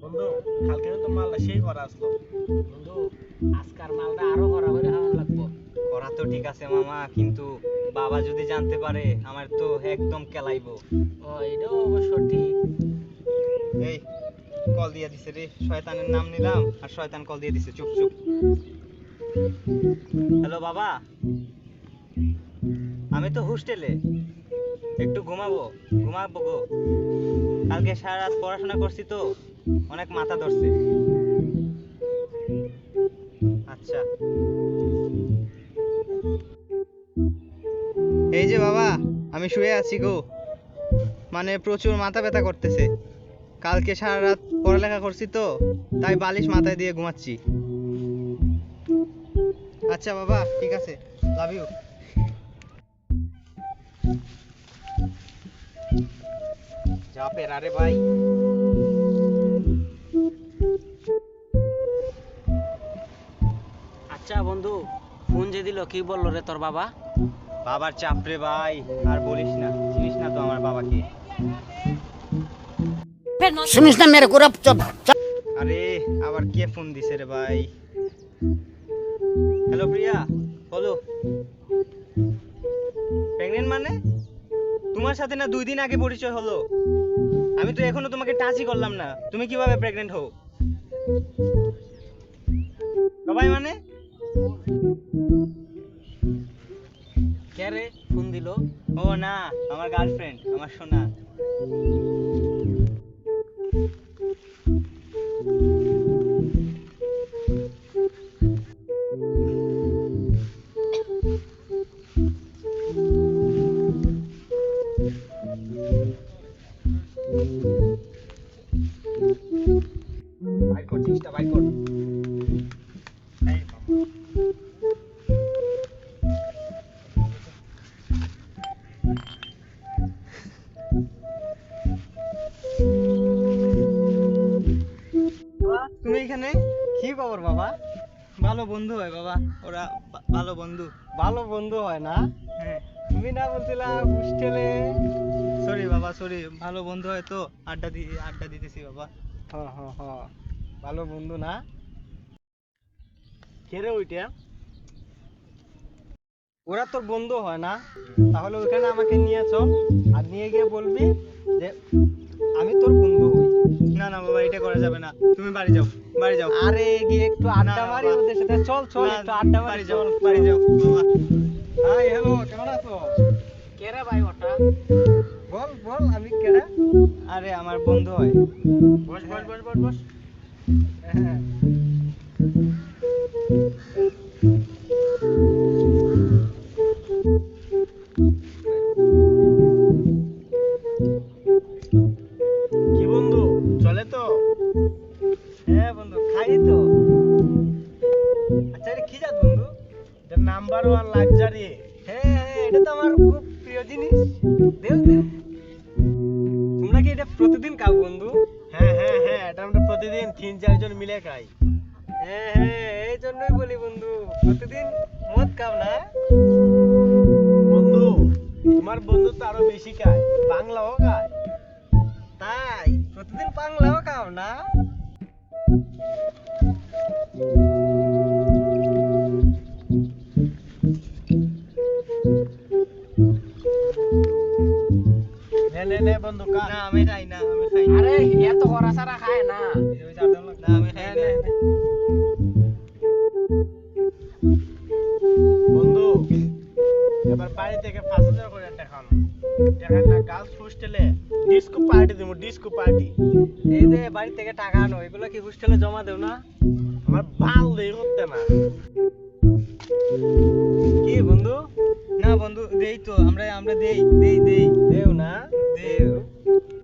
বন্ধু কালকে তো মালটা সেই করা আসলো। বন্ধু আজকার মালটা আরো করা করে খাওয়ানো লাগবো। করা তো ঠিক আছে মামা, কিন্তু বাবা যদি জানতে পারে আমার তো একদম কেলাইবো। ও এটাও অবশ্য ঠিক। এই কল দিয়ে দিছে রে, শয়তানের নাম নিলাম আর শয়তান কল দিয়ে দিছে। চুপ চুপ। হ্যালো বাবা, আমি তো হোস্টেলে একটু ঘুমাবো গো। কালকে সারা রাত পড়াশোনা করছি তো অনেক মাথা ধরছে। আচ্ছা। এই যে বাবা, আমি শুয়ে আছি গো, মানে প্রচুর মাথা ব্যথা করতেছে। কালকে সারা রাত পড়ালেখা করছি তো তাই বালিশ মাথায় দিয়ে ঘুমাচ্ছি। আচ্ছা বাবা, ঠিক আছে, লাভ ইউ। যা পেরা রে ভাই। আচ্ছা বন্ধু, ফোন যে দিল কি বললো রে তোর বাবা? বাবার চাপ রে ভাই, আর বলিস না, চিনিস না তো আমার বাবাকে। सुनिस ना मेरे को আরে আবার কে ফোন দিছে রে ভাই? হ্যালো প্রিয়া, বলো। প্রেগনেন্ট মানে? তোমার সাথে না 2 দিন আগে পরিচয় হলো, আমি তো এখনো তোমাকে টাচই করলাম না, তুমি কিভাবে প্রেগনেন্ট হও? সবাই মানে? কে রে ফোন দিল? ও না, আমার গার্লফ্রেন্ড, আমার সোনা। বাইর কর জিনিসটা, বাইর কর। এই বাবা। বাবা, তুমি এখানে? কি খবর বাবা? ভালো বন্ধু হয় বাবা, ওরা ভালো বন্ধু। ভালো বন্ধু হয় না? হ্যাঁ, তুমি না বলছিলা হোস্টেলে? সরি বাবা, সরি। ভালো বন্ধু হয় তো আড্ডা দিতেছি বাবা। হ হ হ, ভালো বন্ধু না? কে রে ওইটা? ওরা তোর বন্ধু হয় না? তাহলে ওইখানে আমাকে নিয়ে চল, আর নিয়ে গিয়ে বলবি যে আমি তোর বন্ধু হই। না না বাবা, এটা করা যাবে না, তুমি বাড়ি যাও, বাড়ি যাও। আরে গিয়ে একটু আড্ডা না, মারি বাবা। ওদের সাথে। চল চল, না, একটু আড্ডা মারি, বাড়ি যাও, চল বাড়ি যাও বাবা। হাই হ্যালো, কেমন আছো? কে রে ভাই ওটা? বল বল, আমি কেডা? আরে আমার বন্ধু হয়। বস বস বস বস বস। হ্যাঁ। কি বন্ধু, চলে তো? হ্যাঁ বন্ধু, খাই তো। আচ্ছা, এটা কি জাত বন্ধু? এটা নাম্বার 1 লাক্সারি। হ্যাঁ হ্যাঁ, এটা তো আমার খুব প্রিয় জিনিস। দেও দেও। তোমরা কি এটা প্রতিদিন খাও বন্ধু? হ্যাঁ হ্যাঁ হ্যাঁ, এটা আমরা প্রতিদিন 3-4 জন মিলে খাই। হ্যাঁ হ্যাঁ, এই জন্যই বলি বন্ধু, প্রতিদিন মদ খাও না? বন্ধু, তোমার বন্ধু তো আরো বেশি খায়, বাংলাও খায়। তাই প্রতিদিন পাংলাও খাও না? নে নে নে বন্ধু, খা। না আমি খাই না, আমি খাই না। আরে এত করা সারা খায় না। না আমি খাই না। বন্ধু, এবার বাড়ি থেকে 5,000 করে টাকা আনো। টাকা না, গার্লস হোস্টেলে ডিস্কো পার্টি দেবো, ডিস্কো পার্টি। এই যে বাড়ি থেকে টাকা আনো, এগুলো কি হোস্টেলে জমা দেও না? আমার ভাল দেই হতে না। কি বন্ধু? না বন্ধু, দেই তো, আমরা দেই দেই দেই। দেও না? দেও।